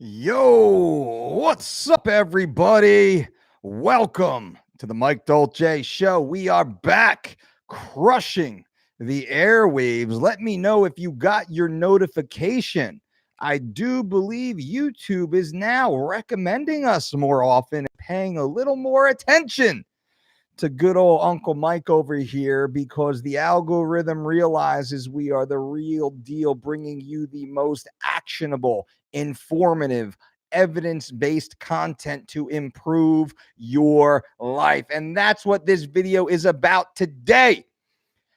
Yo, what's up, everybody? Welcome to the Mike DOLCE Show. We are back crushing the airwaves. Let me know if you got your notification. I do believe YouTube is now recommending us more often and paying a little more attention to good old Uncle Mike over here because the algorithm realizes we are the real deal, bringing you the most actionable, informative, evidence-based content to improve your life. And that's what this video is about today.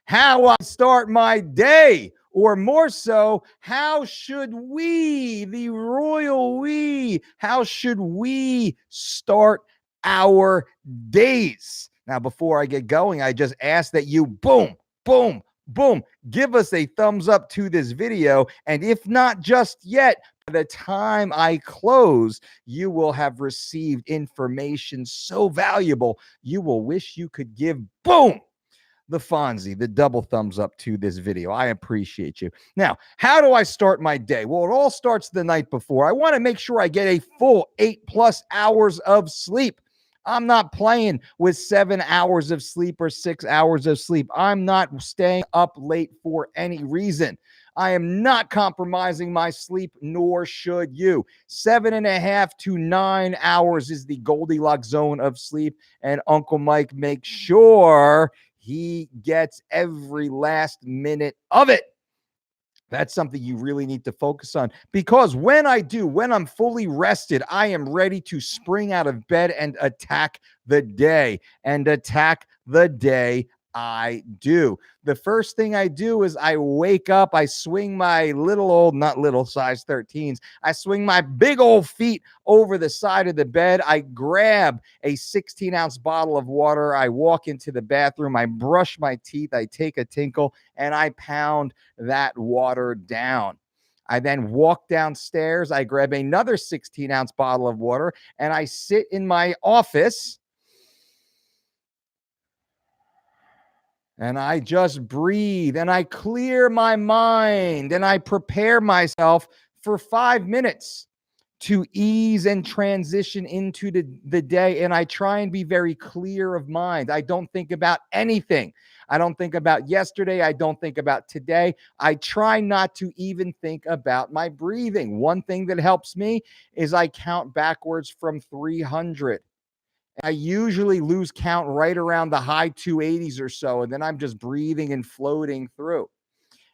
How I start my day, or more so, how should we, the royal we, how should we start our days? Now, before I get going, I just ask that you boom, boom, boom, give us a thumbs up to this video. And if not just yet, by the time I close, you will have received information so valuable, you will wish you could give boom, the Fonzie, the double thumbs up to this video. I appreciate you. Now, how do I start my day? Well, it all starts the night before. I want to make sure I get a full 8+ hours of sleep. I'm not playing with 7 hours of sleep or 6 hours of sleep. I'm not staying up late for any reason. I am not compromising my sleep, nor should you. 7.5 to 9 hours is the Goldilocks zone of sleep, and Uncle Mike makes sure he gets every last minute of it. That's something you really need to focus on, because when I'm fully rested, I am ready to spring out of bed and attack the day. I do. The first thing I do is I wake up, I swing my little old, not little, size 13s, I swing my big old feet over the side of the bed. I grab a 16-ounce bottle of water. I walk into the bathroom. I brush my teeth. I take a tinkle and I pound that water down. I then walk downstairs. I grab another 16-ounce bottle of water and I sit in my office. And I just breathe and I clear my mind and I prepare myself for 5 minutes to ease and transition into the day. And I try and be very clear of mind. I don't think about anything. I don't think about yesterday. I don't think about today. I try not to even think about my breathing. One thing that helps me is I count backwards from 300. I usually lose count right around the high 280s or so, and then I'm just breathing and floating through.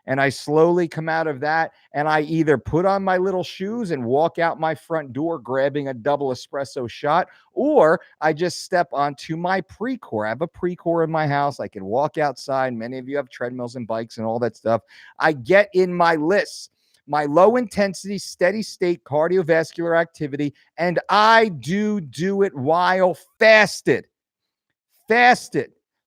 And I slowly come out of that, and I either put on my little shoes and walk out my front door grabbing a double espresso shot, or I just step onto my Precor. I have a Precor in my house. I can walk outside. Many of you have treadmills and bikes and all that stuff. I get in my lists, my low intensity, steady state cardiovascular activity, and I do it while fasted.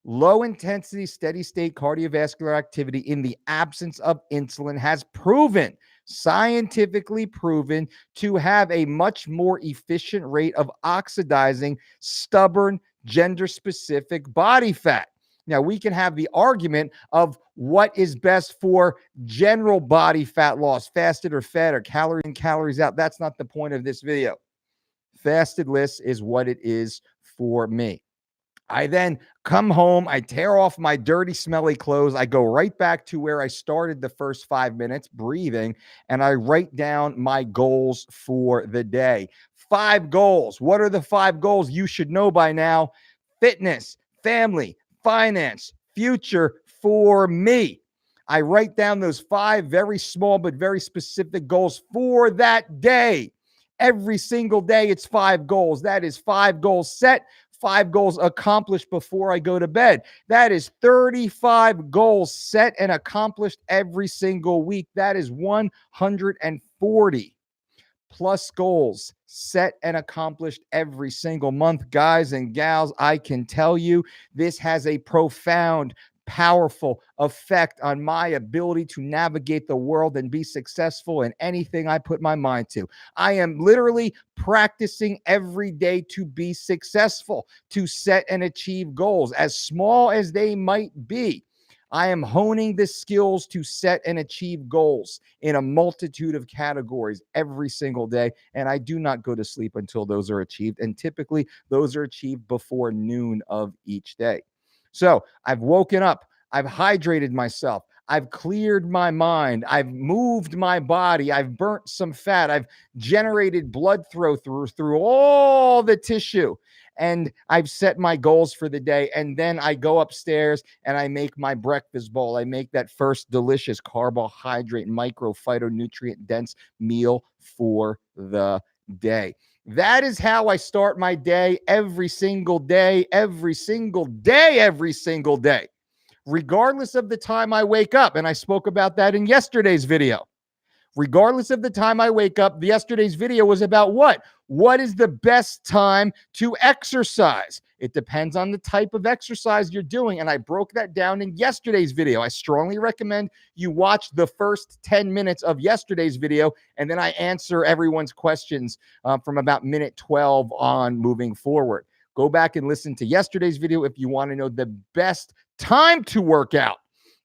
Low intensity, steady state cardiovascular activity in the absence of insulin has proven, scientifically proven, to have a much more efficient rate of oxidizing stubborn, gender specific body fat. Now, we can have the argument of what is best for general body fat loss, fasted or fed, or calorie in, calories out. That's not the point of this video. Fasted list is what it is for me. I then come home, I tear off my dirty, smelly clothes. I go right back to where I started the first 5 minutes, breathing, and I write down my goals for the day. 5 goals. What are the 5 goals you should know by now? Fitness, family, finance, future for me. I write down those 5 very small but very specific goals for that day. Every single day, it's 5 goals. That is 5 goals set, 5 goals accomplished before I go to bed. That is 35 goals set and accomplished every single week. That is 140 plus goals set and accomplished every single month. Guys and gals, I can tell you this has a profound, powerful effect on my ability to navigate the world and be successful in anything I put my mind to. I am literally practicing every day to be successful, to set and achieve goals, as small as they might be. I am honing the skills to set and achieve goals in a multitude of categories every single day. And I do not go to sleep until those are achieved. And typically, those are achieved before noon of each day. So I've woken up, I've hydrated myself, I've cleared my mind, I've moved my body, I've burnt some fat, I've generated blood flow through all the tissue, and I've set my goals for the day. And then I go upstairs and I make my breakfast bowl. I make that first delicious carbohydrate, micro phytonutrient dense meal for the day. That is how I start my day every single day, every single day, every single day, regardless of the time I wake up. And I spoke about that in yesterday's video. Regardless of the time I wake up, yesterday's video was about what? What is the best time to exercise? It depends on the type of exercise you're doing. And I broke that down in yesterday's video. I strongly recommend you watch the first 10 minutes of yesterday's video, and then I answer everyone's questions from about minute 12 on moving forward. Go back and listen to yesterday's video if you want to know the best time to work out.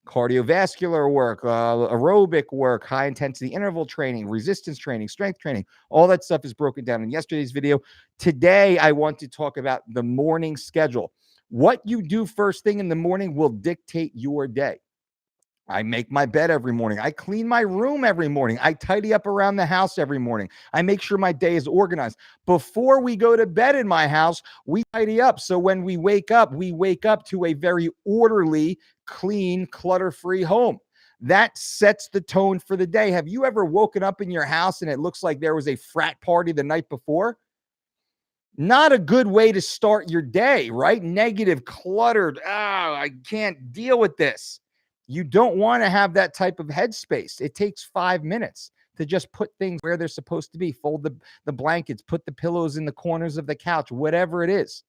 Cardiovascular work, aerobic work, high intensity interval training, resistance training, strength training, all that stuff is broken down in yesterday's video. Today, I want to talk about the morning schedule. What you do first thing in the morning will dictate your day. I make my bed every morning. I clean my room every morning. I tidy up around the house every morning. I make sure my day is organized. Before we go to bed in my house, we tidy up. So when we wake up to a very orderly, clean, clutter-free home. That sets the tone for the day. Have you ever woken up in your house and it looks like there was a frat party the night before? Not a good way to start your day, right? Negative, cluttered. I can't deal with this. You don't want to have that type of headspace. It takes 5 minutes to just put things where they're supposed to be. Fold the blankets, put the pillows in the corners of the couch, whatever it is.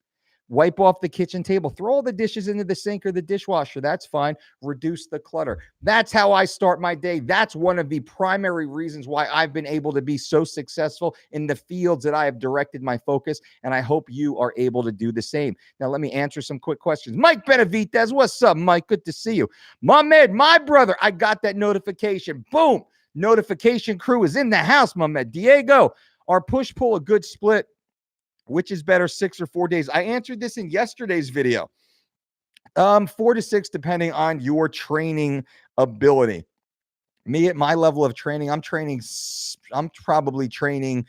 Wipe off the kitchen table. Throw all the dishes into the sink or the dishwasher. That's fine. Reduce the clutter. That's how I start my day. That's one of the primary reasons why I've been able to be so successful in the fields that I have directed my focus, and I hope you are able to do the same. Now, let me answer some quick questions. Mike Benavidez, what's up, Mike? Good to see you. Mohamed, my brother, I got that notification. Boom. Notification crew is in the house, Mohamed. Diego, our push-pull a good split? Which is better, 6 or 4 days? I answered this in yesterday's video. 4 to 6, depending on your training ability. Me at my level of training, I'm probably training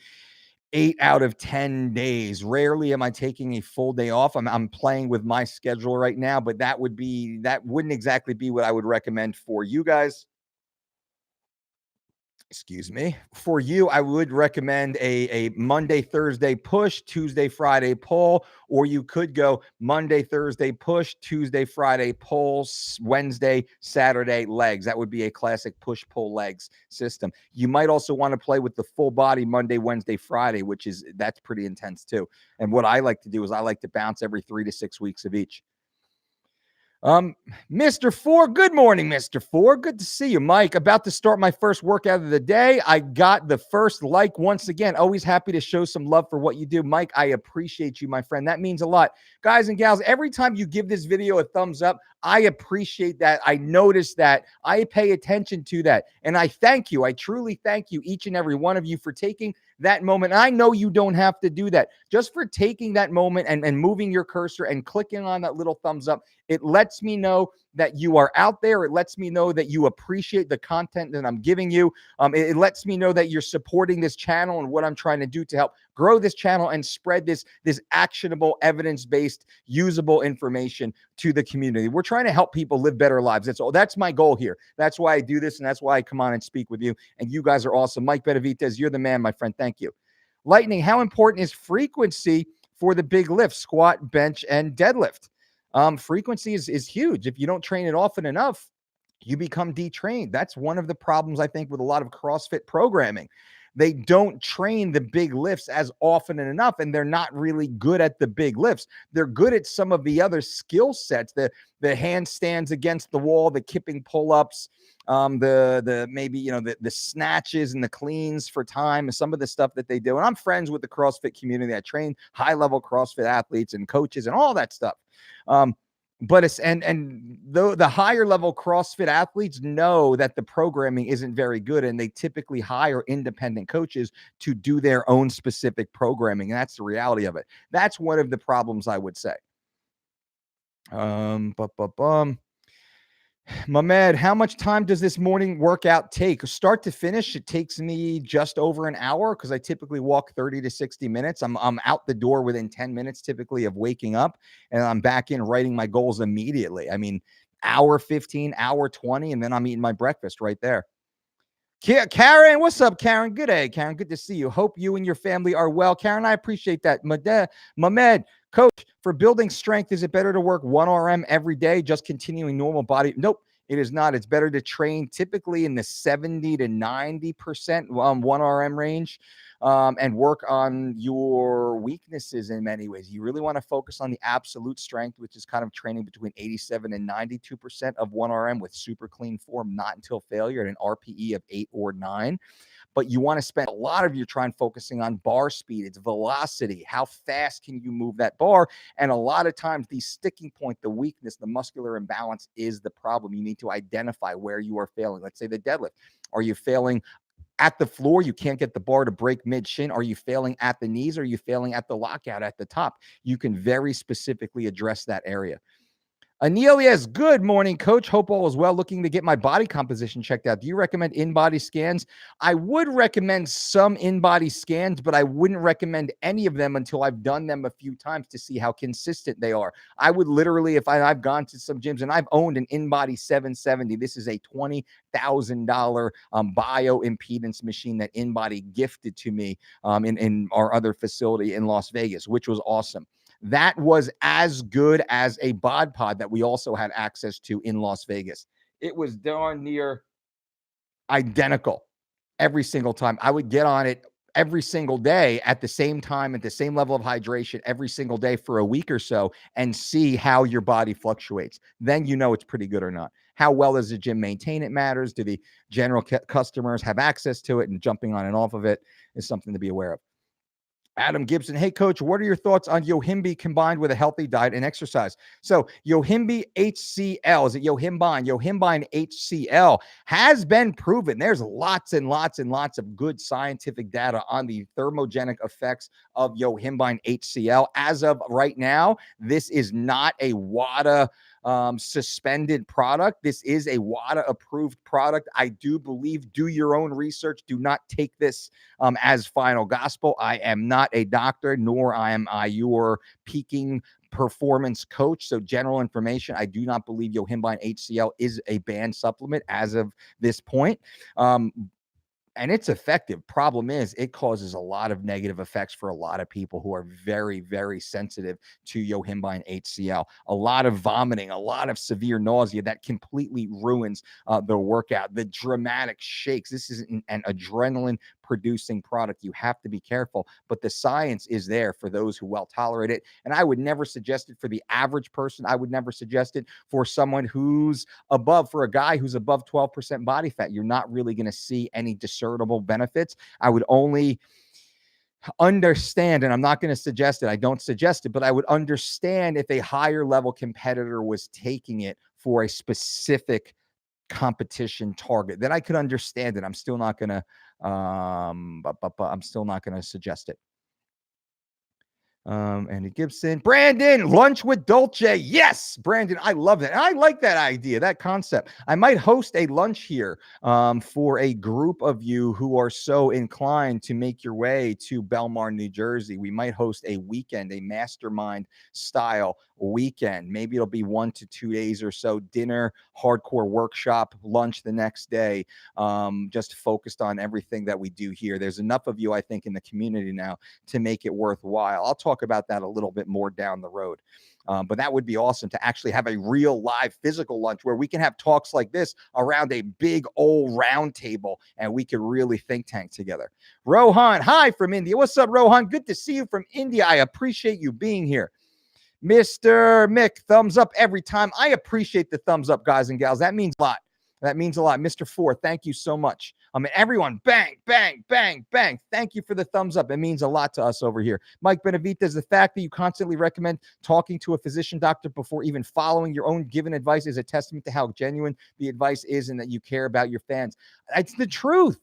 8 out of 10 days. Rarely am I taking a full day off. I'm playing with my schedule right now, but that wouldn't exactly be what I would recommend for you guys. Excuse me. For you, I would recommend a Monday, Thursday push, Tuesday, Friday pull, or you could go Monday, Thursday push, Tuesday, Friday pull, Wednesday, Saturday legs. That would be a classic push-pull legs system. You might also want to play with the full body Monday, Wednesday, Friday, that's pretty intense too. And what I like to do is I like to bounce every 3 to 6 weeks of each. Mr. Four, good morning, Mr. Four. Good to see you, Mike. About to start my first workout of the day. I got the first like once again. Always happy to show some love for what you do. Mike, I appreciate you, my friend. That means a lot. Guys and gals, every time you give this video a thumbs up, I appreciate that. I notice that. I pay attention to that. And I thank you. I truly thank you, each and every one of you, for taking that moment. And I know you don't have to do that. Just for taking that moment and moving your cursor and clicking on that little thumbs up, it lets me know that you are out there. It lets me know that you appreciate the content that I'm giving you. It lets me know that you're supporting this channel and what I'm trying to do to help grow this channel and spread this actionable, evidence-based, usable information to the community. We're trying to help people live better lives. That's my goal here. That's why I do this, and that's why I come on and speak with you. And you guys are awesome. Mike Benavidez, you're the man, my friend. Thank you. Lightning, how important is frequency for the big lift, squat, bench, and deadlift? Frequency is huge. If you don't train it often enough, you become detrained. That's one of the problems, I think, with a lot of CrossFit programming. They don't train the big lifts as often and enough, and they're not really good at the big lifts. They're good at some of the other skill sets, the handstands against the wall, the kipping pull-ups, the snatches and the cleans for time, and some of the stuff that they do. And I'm friends with the CrossFit community. I train high-level CrossFit athletes and coaches and all that stuff. But it's and though the higher level CrossFit athletes know that the programming isn't very good, and they typically hire independent coaches to do their own specific programming. And that's the reality of it. That's one of the problems, I would say. Mehmed, how much time does this morning workout take? Start to finish, it takes me just over an hour because I typically walk 30 to 60 minutes. I'm out the door within 10 minutes typically of waking up, and I'm back in writing my goals immediately. I mean, hour 15, hour 20, and then I'm eating my breakfast right there. Karen, what's up, Karen? Good day, Karen. Good to see you. Hope you and your family are well. Karen, I appreciate that. Mehmed, coach, for building strength, is it better to work 1RM every day, just continuing normal body? Nope, it is not. It's better to train typically in the 70 to 90% 1RM range. And work on your weaknesses in many ways. You really want to focus on the absolute strength, which is kind of training between 87 and 92% of 1RM with super clean form, not until failure, at an RPE of 8 or 9. But you want to spend a lot of your time focusing on bar speed, its velocity, how fast can you move that bar? And a lot of times the sticking point, the weakness, the muscular imbalance is the problem. You need to identify where you are failing. Let's say the deadlift. Are you failing at the floor? You can't get the bar to break mid shin. Are you failing at the knees? Or are you failing at the lockout at the top? You can very specifically address that area. Anelia's, good morning, coach. Hope all is well. Looking to get my body composition checked out. Do you recommend in-body scans? I would recommend some in-body scans, but I wouldn't recommend any of them until I've done them a few times to see how consistent they are. I would literally, if I've gone to some gyms and I've owned an in-body 770, this is a $20,000 bioimpedance machine that in-body gifted to me in our other facility in Las Vegas, which was awesome. That was as good as a bod pod that we also had access to in Las Vegas. It was darn near identical every single time. I would get on it every single day at the same time, at the same level of hydration every single day for a week or so, and see how your body fluctuates. Then you know it's pretty good or not. How well does the gym maintain it matters. Do the general customers have access to it, and jumping on and off of it is something to be aware of. Adam Gibson, hey, coach, what are your thoughts on Yohimbe combined with a healthy diet and exercise? So Yohimbe HCl, is it Yohimbine? Yohimbine HCl has been proven. There's lots and lots and lots of good scientific data on the thermogenic effects of Yohimbine HCl. As of right now, this is not a WADA suspended product. This is a WADA approved product. I do believe, do your own research. Do not take this as final gospel. I am not a doctor, nor am I your peaking performance coach. So general information, I do not believe Yohimbine HCl is a banned supplement as of this point. And it's effective. Problem is, it causes a lot of negative effects for a lot of people who are very, very sensitive to Yohimbine HCl. A lot of vomiting, a lot of severe nausea that completely ruins the workout. The dramatic shakes. This is an adrenaline producing product. You have to be careful, but the science is there for those who well tolerate it. And I would never suggest it for the average person. I would never suggest it for someone who's for a guy who's above 12% body fat. You're not really going to see any discernible benefits. I would only understand, and I'm not going to suggest it, I don't suggest it, but I would understand if a higher level competitor was taking it for a specific competition target. Then I could understand it. I'm still not going to I'm still not going to suggest it. Andy Gibson, Brandon, lunch with Dolce. Yes, Brandon, I love that. And I like that idea, that concept. I might host a lunch here for a group of you who are so inclined to make your way to Belmar, New Jersey. We might host a weekend, a mastermind style weekend. Maybe it'll be 1 to 2 days or so, dinner, hardcore workshop, lunch the next day, just focused on everything that we do here. There's enough of you, I think, in the community now to make it worthwhile. I'll talk about that a little bit more down the road. But that would be awesome to actually have a real live physical lunch where we can have talks like this around a big old round table and we could really think tank together. Rohan, hi from India. What's up, Rohan? Good to see you from India. I appreciate you being here. Mr. Mick, thumbs up every time. I appreciate the thumbs up, guys and gals. That means a lot. That means a lot. Mr. Ford, thank you so much. Everyone, bang, bang, bang, bang. Thank you for the thumbs up. It means a lot to us over here. Mike Benavidez, the fact that you constantly recommend talking to a physician doctor before even following your own given advice is a testament to how genuine the advice is and that you care about your fans. It's the truth.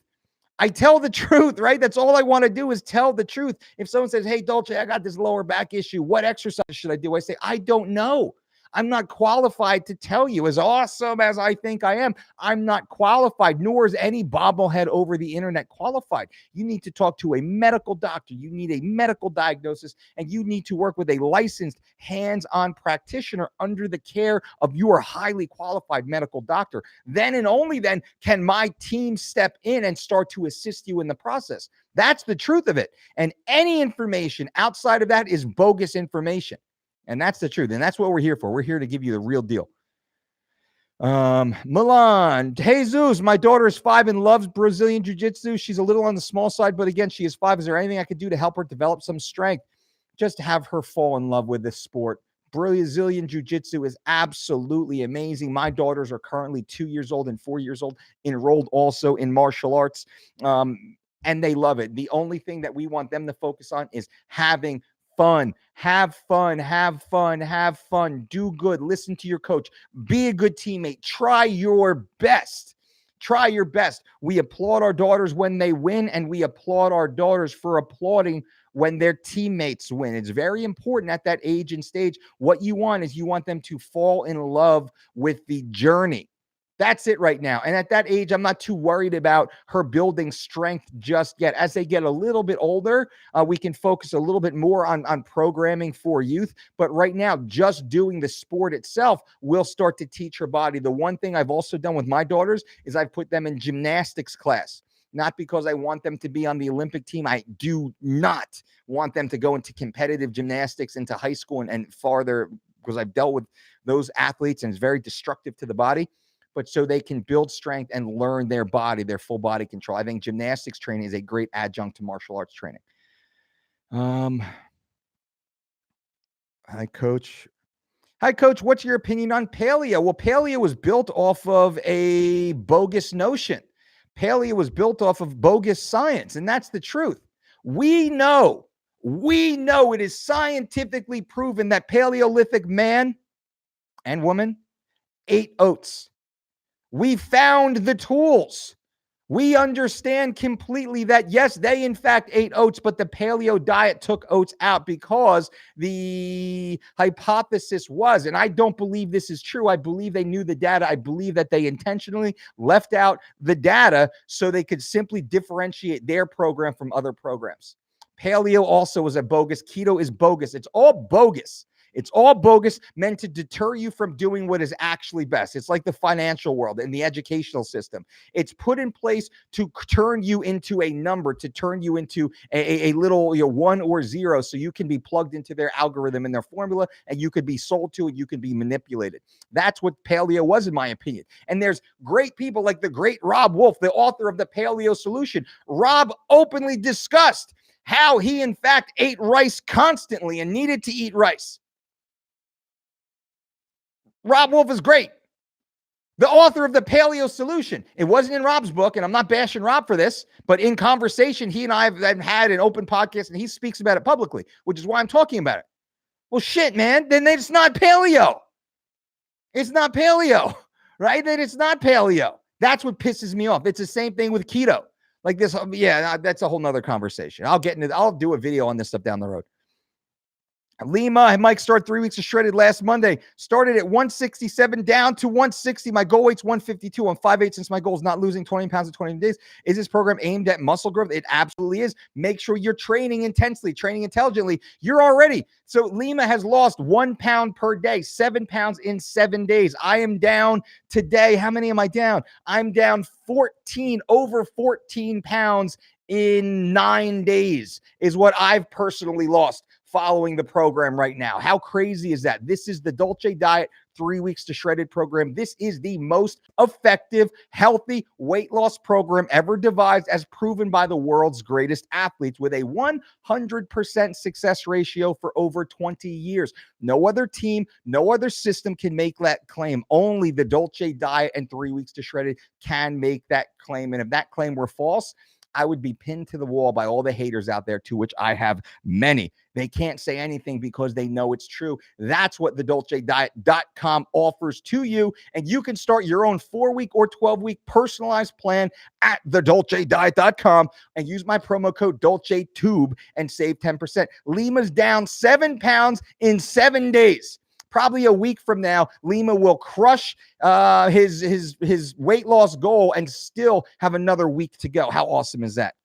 I tell the truth, right? That's all I want to do is tell the truth. If someone says, hey, Dolce, I got this lower back issue. What exercise should I do? I say, I don't know. I'm not qualified to tell you. As awesome as I think I am, I'm not qualified, nor is any bobblehead over the internet qualified. You need to talk to a medical doctor. You need a medical diagnosis, and you need to work with a licensed hands-on practitioner under the care of your highly qualified medical doctor. Then and only then can my team step in and start to assist you in the process. That's the truth of it. And any information outside of that is bogus information. And that's the truth. And that's what we're here for. We're here to give you the real deal. Milan, Jesus, my daughter is 5 and loves Brazilian Jiu-Jitsu. She's a little on the small side, but again, she is 5. Is there anything I could do to help her develop some strength? Just have her fall in love with this sport. Brazilian Jiu-Jitsu is absolutely amazing. My daughters are currently 2 years old and 4 years old, enrolled also in martial arts, and they love it. The only thing that we want them to focus on is having fun. Have fun, have fun, have fun. Do good. Listen to your coach. Be a good teammate. Try your best. Try your best. We applaud our daughters when they win, and we applaud our daughters for applauding when their teammates win. It's very important at that age and stage. What you want is you want them to fall in love with the journey. That's it right now. And at that age, I'm not too worried about her building strength just yet. As they get a little bit older, we can focus a little bit more on programming for youth. But right now, just doing the sport itself will start to teach her body. The one thing I've also done with my daughters is I've put them in gymnastics class. Not because I want them to be on the Olympic team. I do not want them to go into competitive gymnastics into high school and farther, because I've dealt with those athletes and it's very destructive to the body. But so they can build strength and learn their body, their full body control. I think gymnastics training is a great adjunct to martial arts training. Hi, Coach. Hi, Coach. What's your opinion on paleo? Well, paleo was built off of a bogus notion. Paleo was built off of bogus science, and that's the truth. We know it is scientifically proven that Paleolithic man and woman ate oats. We found the tools. We understand completely that, yes, they in fact ate oats, but the paleo diet took oats out because the hypothesis was, and I don't believe this is true. I believe they knew the data. I believe that they intentionally left out the data so they could simply differentiate their program from other programs. Paleo also is a bogus. Keto is bogus. It's all bogus. It's all bogus, meant to deter you from doing what is actually best. It's like the financial world and the educational system. It's put in place to turn you into a number, to turn you into a little 1 or 0, so you can be plugged into their algorithm and their formula, and you could be sold to it, you could be manipulated. That's what paleo was, in my opinion. And there's great people like the great Rob Wolf, the author of The Paleo Solution. Rob openly discussed how he, in fact, ate rice constantly and needed to eat rice. Rob Wolf is great. The author of The Paleo Solution. It wasn't in Rob's book, and I'm not bashing Rob for this, but in conversation, he and I have had an open podcast, and he speaks about it publicly, which is why I'm talking about it. Well, shit, man, then it's not paleo. It's not paleo, right? Then it's not paleo. That's what pisses me off. It's the same thing with keto. Like this, yeah, that's a whole nother conversation. I'll do a video on this stuff down the road. Lima, Mike started 3 weeks of shredded last Monday. Started at 167 down to 160. My goal weight's 152. I'm 5'8", since my goal is not losing 20 pounds in 20 days. Is this program aimed at muscle growth? It absolutely is. Make sure you're training intensely, training intelligently. You're already. So Lima has lost 1 pound per day, 7 pounds in 7 days. I am down today. How many am I down? I'm down over 14 pounds in 9 days is what I've personally lost following the program right now. How crazy is that? This is the Dolce diet 3 weeks to shredded program. This is the most effective, healthy weight loss program ever devised, as proven by the world's greatest athletes, with a 100% success ratio for over 20 years. No other team, no other system can make that claim. Only the Dolce diet and 3 weeks to shredded can make that claim. And if that claim were false, I would be pinned to the wall by all the haters out there, to which I have many. They can't say anything because they know it's true. That's what the DolceDiet.com offers to you. And you can start your own 4-week or 12-week personalized plan at thedolcediet.com and use my promo code DolceTube and save 10%. Lima's down 7 pounds in 7 days. Probably a week from now, Lima will crush his weight loss goal and still have another week to go. How awesome is that?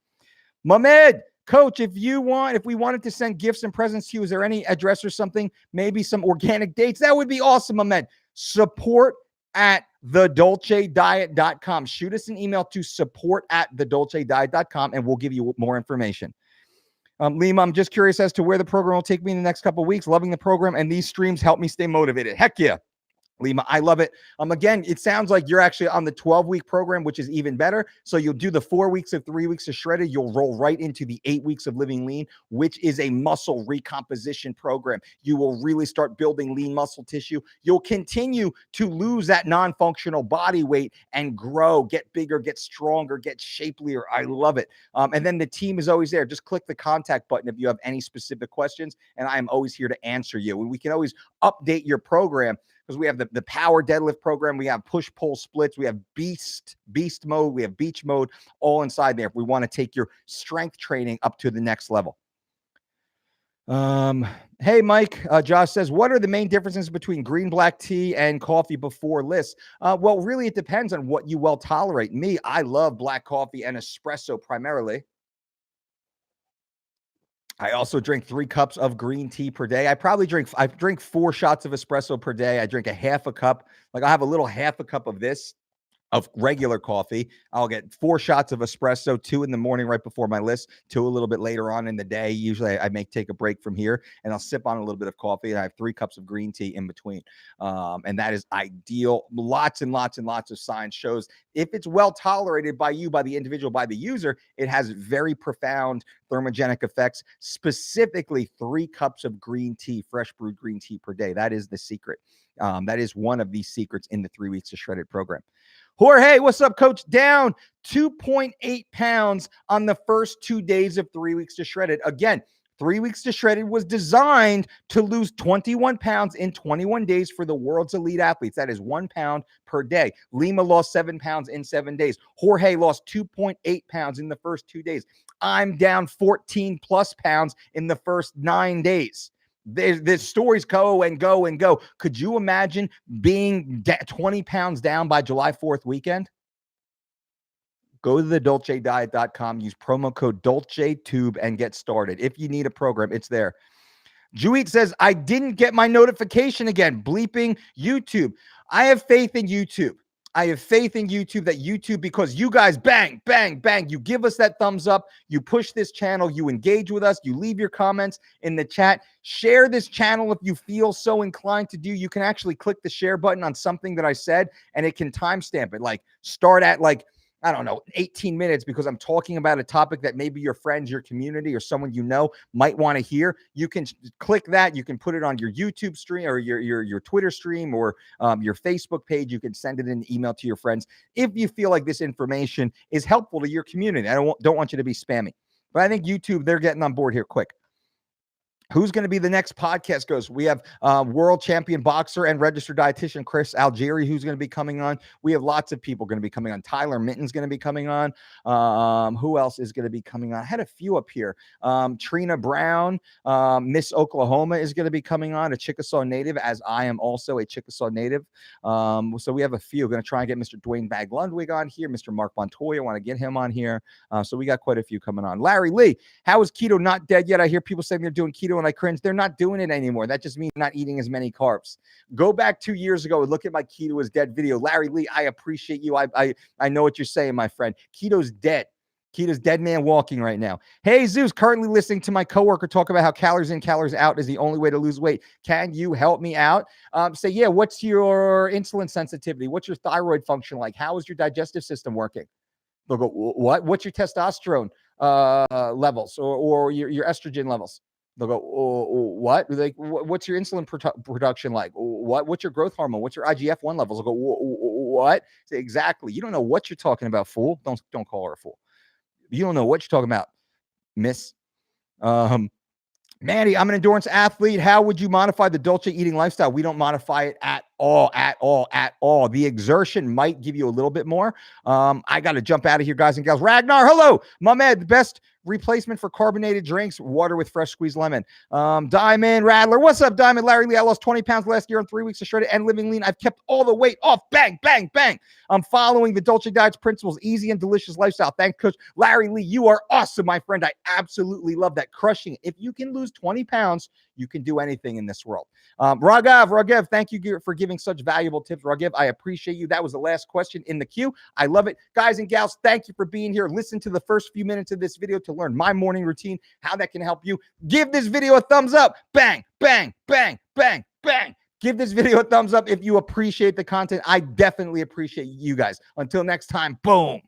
Mehmed, Coach, if we wanted to send gifts and presents to you, is there any address or something? Maybe some organic dates? That would be awesome, Mehmed. Support at thedolcediet.com. Shoot us an email to support@thedolcediet.com and we'll give you more information. Lima, I'm just curious as to where the program will take me in the next couple of weeks. Loving the program, and these streams help me stay motivated. Heck yeah. Lima, I love it. Again, it sounds like you're actually on the 12-week program, which is even better. So you'll do the 4 weeks of 3 weeks of shredded. You'll roll right into the 8 weeks of living lean, which is a muscle recomposition program. You will really start building lean muscle tissue. You'll continue to lose that non-functional body weight and grow, get bigger, get stronger, get shapelier. I love it. And then the team is always there. Just click the contact button if you have any specific questions, and I am always here to answer you. And we can always update your program, because we have the power deadlift program, we have push-pull splits, we have beast mode, we have beach mode, all inside there if we want to take your strength training up to the next level. Hey, Mike, Josh says, what are the main differences between green black tea and coffee before lists? Well, really, it depends on what you well tolerate. Me, I love black coffee and espresso primarily. I also drink 3 cups of green tea per day. I drink 4 shots of espresso per day. I drink a half a cup. Like I have a little half a cup of this, of regular coffee. I'll get 4 shots of espresso, 2 in the morning right before my list, 2 a little bit later on in the day. Usually I take a break from here and I'll sip on a little bit of coffee, and I have 3 cups of green tea in between. And that is ideal. Lots and lots and lots of science shows if it's well tolerated by you, by the individual, by the user, it has very profound thermogenic effects, specifically 3 cups of green tea, fresh brewed green tea per day. That is the secret. That is one of these secrets in the 3 weeks to shredded program. Jorge, what's up, Coach? Down 2.8 pounds on the first 2 days of 3 weeks to shredded. Again, 3 weeks to shredded was designed to lose 21 pounds in 21 days for the world's elite athletes. That is 1 pound per day. Lima lost 7 pounds in 7 days. Jorge lost 2.8 pounds in the first 2 days. I'm down 14 plus pounds in the first 9 days. The stories go and go and go. Could you imagine being 20 pounds down by July 4th weekend? Go to thedolcediet.com, use promo code DolceTube and get started. If you need a program, it's there. Juit says, I didn't get my notification again. Bleeping YouTube. I have faith in YouTube. I have faith in YouTube, that YouTube, because you guys bang, bang, bang. You give us that thumbs up. You push this channel. You engage with us. You leave your comments in the chat. Share this channel if you feel so inclined to do. You can actually click the share button on something that I said, and it can timestamp it. Like start at 18 minutes, because I'm talking about a topic that maybe your friends, your community, or someone you know might want to hear. You can click that. You can put it on your YouTube stream or your Twitter stream or your Facebook page. You can send it in an email to your friends if you feel like this information is helpful to your community. I don't want you to be spammy, but I think YouTube, they're getting on board here quick. Who's going to be the next podcast host? We have world champion boxer and registered dietitian Chris Algieri, who's going to be coming on. We have lots of people going to be coming on. Tyler Minton's going to be coming on. Who else is going to be coming on? I had a few up here. Trina Brown, Miss Oklahoma, is going to be coming on, a Chickasaw native, as I am also a Chickasaw native. So we have a few. We're going to try and get Mr. Dwayne Bag Ludwig on here. Mr. Mark Montoya, I want to get him on here. So we got quite a few coming on. Larry Lee, how is keto not dead yet? I hear people saying they're doing keto, and I cringe. They're not doing it anymore. That just means not eating as many carbs. Go back 2 years ago and look at my keto is dead video. Larry Lee, I appreciate you. I know what you're saying, my friend. Keto's dead. Kita's dead man walking right now. Hey, Zeus, currently listening to my coworker talk about how calories in, calories out is the only way to lose weight. Can you help me out? Say, yeah, what's your insulin sensitivity? What's your thyroid function like? How is your digestive system working? They'll go, what? What's your testosterone levels or your estrogen levels? They'll go, what? Like, what's your insulin production like? What's your growth hormone? What's your IGF-1 levels? They'll go, what? Say, exactly. You don't know what you're talking about, fool. Don't call her a fool. You don't know what you're talking about, miss. Manny, I'm an endurance athlete. How would you modify the Dolce eating lifestyle? We don't modify it at all. The exertion might give you a little bit more. I got to jump out of here, guys and gals. Ragnar, hello. Mehmed, the best replacement for carbonated drinks, water with fresh squeezed lemon. Diamond Rattler, what's up, Diamond? Larry Lee, I lost 20 pounds last year in 3 weeks of shredded and living lean. I've kept all the weight off. Bang, bang, bang. I'm following the Dolce Diet's principles, easy and delicious lifestyle. Thanks, Coach Larry Lee. You are awesome, my friend. I absolutely love that. Crushing it. If you can lose 20 pounds, you can do anything in this world. Raghav, thank you for giving such valuable tips. Raghav, I appreciate you. That was the last question in the queue. I love it. Guys and gals, thank you for being here. Listen to the first few minutes of this video to learn my morning routine, how that can help you. Give this video a thumbs up. Bang, bang, bang, bang, bang. Give this video a thumbs up if you appreciate the content. I definitely appreciate you guys. Until next time, boom.